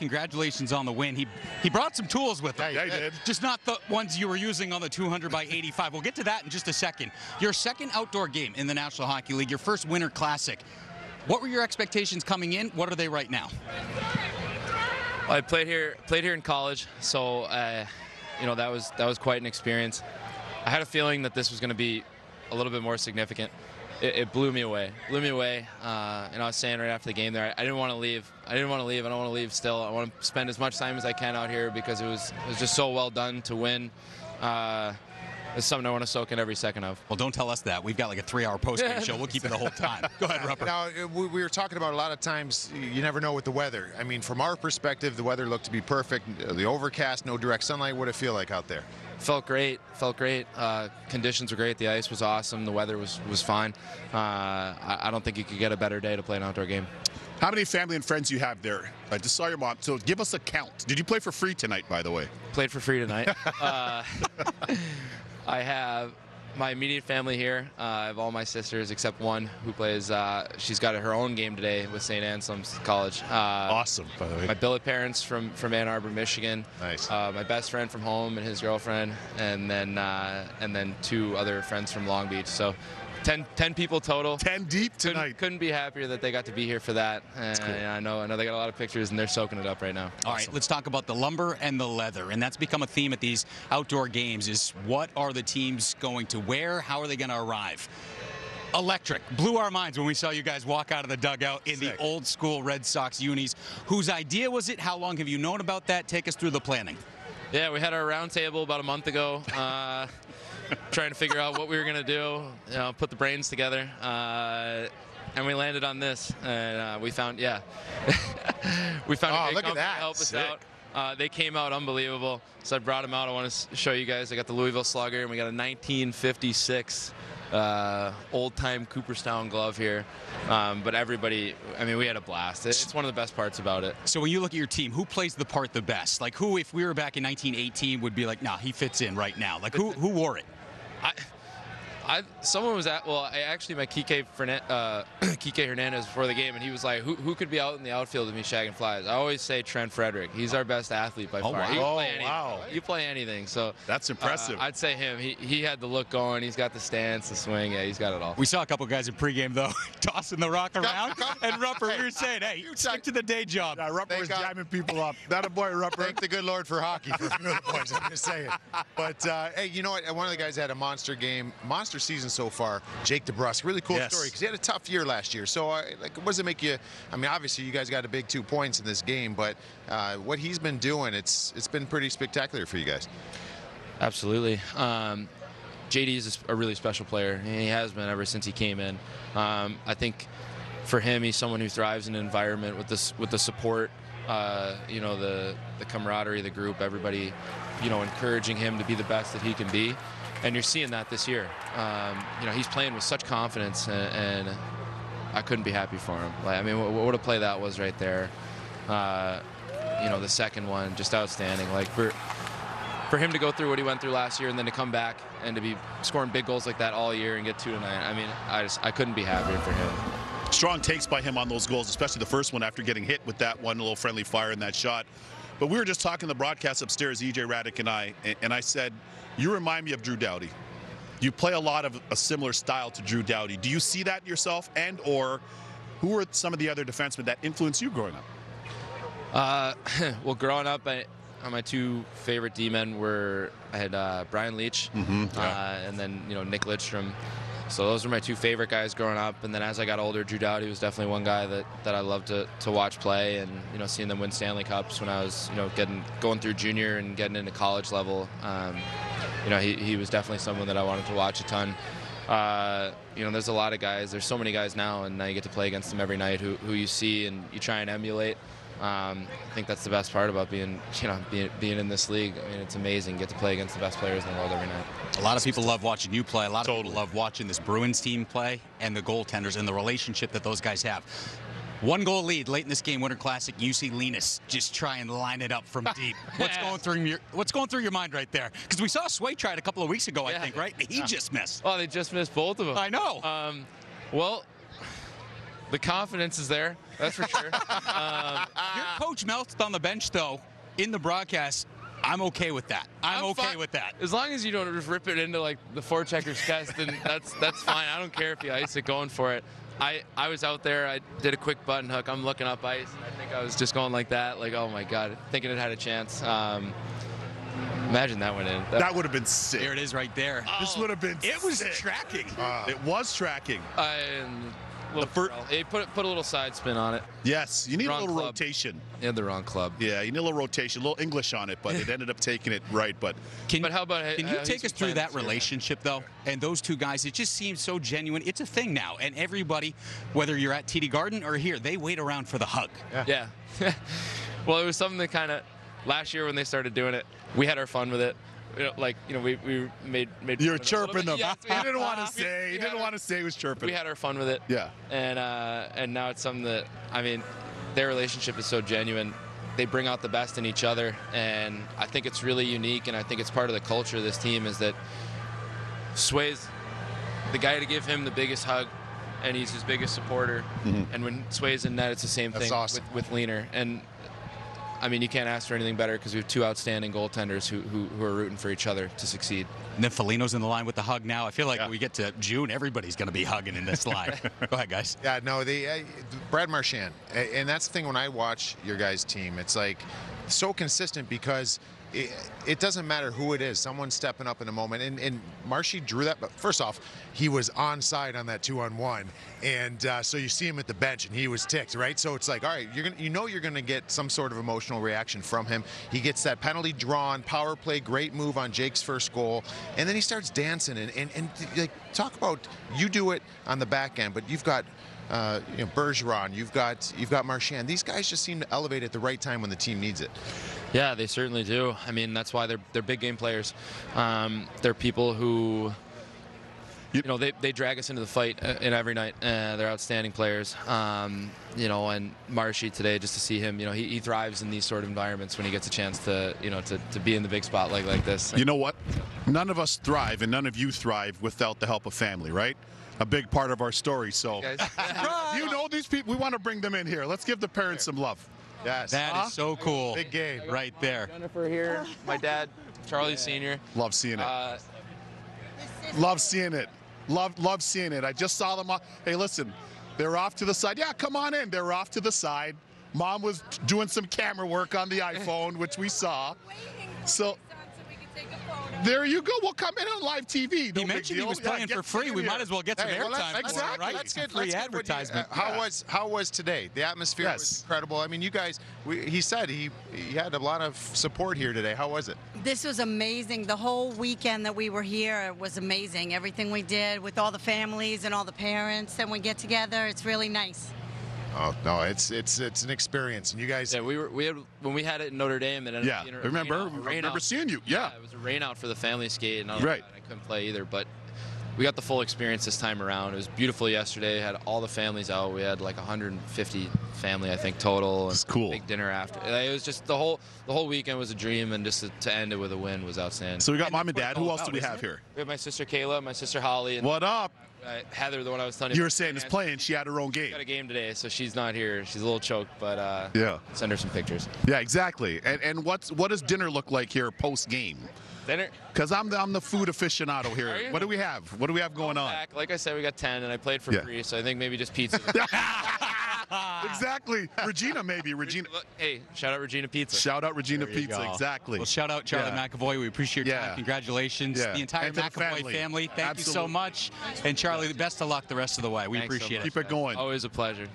Congratulations on the win. He brought some tools with him. Yeah, he did. Just not the ones you were using on the 200 by 85. We'll get to that in just a second. Your second outdoor game in the National Hockey League, your first Winter Classic. What were your expectations coming in? What are they right now? Well, I played here in college, so you know, that was quite an experience. I had a feeling that this was going to be a little bit more significant. It blew me away. And I was saying right after the game there, I didn't want to leave. I don't want to leave still. I want to spend as much time as I can out here because it was just so well done to win. It's something I want to soak in every second of. Well, don't tell us that. We've got like a 3-hour post-game show. We'll keep it the whole time. Go ahead, Rupper. Now, we were talking about a lot of times you never know with the weather. I mean, from our perspective, the weather looked to be perfect. The overcast, no direct sunlight. What did it feel like out there? Felt great. Conditions were great. The ice was awesome. The weather was fine. I don't think you could get a better day to play an outdoor game. How many family and friends you have there? I just saw your mom. So give us a count. Did you play for free tonight, by the way? Played for free tonight. I have my immediate family here. I have all my sisters except one who plays. She's got her own game today with St. Anselm's College. Awesome, by the way. My billet parents from Ann Arbor, Michigan. Nice. My best friend from home and his girlfriend, and then 2 other friends from Long Beach. So 10 people total. 10 deep tonight. Couldn't be happier that they got to be here for that. And cool. I know they got a lot of pictures and they're soaking it up right now. All right, let's talk about the lumber and the leather. And that's become a theme at these outdoor games is what are the teams going to wear? How are they going to arrive? Electric. Blew our minds when we saw you guys walk out of the dugout in the old school Red Sox unis. Whose idea was it? How long have you known about that? Take us through the planning. Yeah, we had our round table about a month ago. Trying to figure out what we were going to do, put the brains together, and we landed on this. And we found a great company to help us out. They came out unbelievable, so I brought them out. I want to show you guys. I got the Louisville Slugger, and we got a 1956 old-time Cooperstown glove here. But everybody, I mean, we had a blast. It's one of the best parts about it. So when you look at your team, who plays the part the best? Like who, if we were back in 1918, would be like, nah, he fits in right now. Like who wore it? Someone was at, well, actually my Kike Hernandez before the game, and he was like, who could be out in the outfield with me shagging flies? I always say Trent Frederick. He's our best athlete by far. Wow. He can play anything. You play anything. So that's impressive. I'd say him. He had the look going. He's got the stance, the swing. Yeah, he's got it all. We saw a couple guys in pregame, though, tossing the rock around. And Rupper, we were saying, hey, stick to the day job. Yeah, Rupper was jamming people up. That a boy, Rupper. Thank the good Lord for hockey for the boys, I'm just saying. But, hey, you know what? One of the guys had a monster game, monster season so far. Jake DeBrusk, really cool story because he had a tough year last year. So, like, what does it make you? I mean, obviously, you guys got a big 2 points in this game, but what he's been doing, it's been pretty spectacular for you guys. Absolutely. JD is a really special player, and he has been ever since he came in. I think for him, he's someone who thrives in an environment with the support, the camaraderie, the group, everybody, encouraging him to be the best that he can be. And you're seeing that this year. He's playing with such confidence, and I couldn't be happy for him. Like, I mean, what a play that was right there. The second one, just outstanding. Like for him to go through what he went through last year and then to come back and to be scoring big goals like that all year and get 2 tonight. I mean, I couldn't be happier for him. Strong takes by him on those goals, especially the first one after getting hit with that one little friendly fire in that shot. But we were just talking the broadcast upstairs, EJ Raddick and I said, you remind me of Drew Doughty. You play a lot of a similar style to Drew Doughty. Do you see that in yourself, and or who are some of the other defensemen that influenced you growing up? Well, growing up, my 2 favorite D-men I had Brian Leach, and then Nick Lidstrom. So those were my 2 favorite guys growing up. And then as I got older, Drew Doughty was definitely one guy that I loved to watch play, and seeing them win Stanley Cups when I was going through junior and getting into college level. He was definitely someone that I wanted to watch a ton. There's a lot of guys. There's so many guys now, and now you get to play against them every night who you see and you try and emulate. I think that's the best part about being in this league. I mean, it's amazing. You get to play against the best players in the world every night. A lot of people love watching you play. A lot of people love watching this Bruins team play and the goaltenders and the relationship that those guys have. 1-goal lead late in this game, Winter Classic. You see Linus just try and line it up from deep. What's going through your mind right there? Because we saw Sway try it a couple of weeks ago, I think, right? He just missed. Oh, they just missed both of them. I know. Well, The confidence is there, that's for sure. Your coach melted on the bench, though, in the broadcast. I'm okay with that. I'm okay with that. As long as you don't just rip it into like the forechecker's chest, then that's fine. I don't care if you ice it going for it. I was out there. I did a quick button hook. I'm looking up ice, and I think I was just going like that, like, oh my God, thinking it had a chance. Imagine that went in. That would have been sick. There it is right there. This would have been It was sick. tracking. It was tracking. He put a little side spin on it. Yes, you need a Wrong little club. rotation. He had the wrong club. Yeah, you need a little rotation, a little English on it, but it ended up taking it right. But How about Can you take us through that relationship, though? And those two guys, it just seems so genuine. It's a thing now. And everybody, whether you're at TD Garden or here, they wait around for the hug. Yeah. Well, it was something that kind of, last year when they started doing it, we had our fun with it. We made you're fun of it a little chirping bit. them. Yes, He didn't want to say. He didn't want to say he was chirping. We had our fun with it. Yeah. And now it's something that, I mean, their relationship is so genuine. They bring out the best in each other, and I think it's really unique, and I think it's part of the culture of this team is that Sway's the guy to give him the biggest hug, and he's his biggest supporter. And when Sway's in net, it's the same thing awesome. with Leaner. And I mean, you can't ask for anything better because we have two outstanding goaltenders who are rooting for each other to succeed. And then Foligno's in the line with the hug now. I feel like when we get to June, everybody's going to be hugging in this line. Go ahead, guys. Yeah, no, Brad Marchand, and that's the thing when I watch your guys' team, it's like so consistent because it doesn't matter who it is. Someone's stepping up in a moment, and Marshy drew that. But first off, he was onside on that 2-on-1, and so you see him at the bench, and he was ticked, right? So it's like, all right, you're gonna get some sort of emotional reaction from him. He gets that penalty drawn, power play, great move on Jake's first goal, and then he starts dancing and like talk about you do it on the back end, but you've got. Bergeron, you've got Marchand. These guys just seem to elevate at the right time when the team needs it. Yeah, they certainly do. I mean, that's why they're big game players. They're people who, they drag us into the fight in every night. They're outstanding players. And Marshy today, just to see him, he thrives in these sort of environments when he gets a chance to be in the big spotlight like this. You know what? None of us thrive, and none of you thrive without the help of family, right? A big part of our story. So, these people, we want to bring them in here. Let's give the parents some love. Yes. That is so cool. Big game. Right there. Jennifer here, my dad, Charlie Sr. Love seeing it. Love seeing it. Love seeing it. I just saw them. Hey, listen, they're off to the side. Yeah, come on in. They're off to the side. Mom was doing some camera work on the iPhone, which we saw. So there you go. We'll come in on live TV. He mentioned he was playing for free. We might as well get some airtime. Exactly. Right? Let's get free advertisement. How was today? The atmosphere was incredible. I mean, you guys. He said he had a lot of support here today. How was it? This was amazing. The whole weekend that we were here was amazing. Everything we did with all the families and all the parents, and we get together. It's really nice. Oh no, it's an experience, and you guys. Yeah, we had when we had it in Notre Dame, and I remember seeing you. Yeah, it was a rain out for the family skate, and I couldn't play either, but we got the full experience this time around. It was beautiful yesterday. Had all the families out. We had like 150 family, I think, total. It's cool. Big dinner after. It was just the whole weekend was a dream, and just to end it with a win was outstanding. So we got mom and dad. Who else do we have here? We have my sister Kayla, my sister Holly. And what up? Heather, the one I was telling you. You were saying is playing. She had her own game. She got a game today, so she's not here. She's a little choked, but send her some pictures. Yeah, exactly. And what does dinner look like here post game? Dinner? Because I'm the food aficionado here. What do we have? What do we have going on? Like I said, we got 10, and I played for free, so I think maybe just pizza. Exactly. Regina, maybe. Regina. Hey, shout out Regina Pizza. Shout out Regina Pizza. Exactly. Well, shout out Charlie McAvoy. We appreciate your time. Congratulations. The entire McAvoy family. Thank you so much. And Charlie, the best of luck the rest of the way. We appreciate it. Keep it going. Always a pleasure.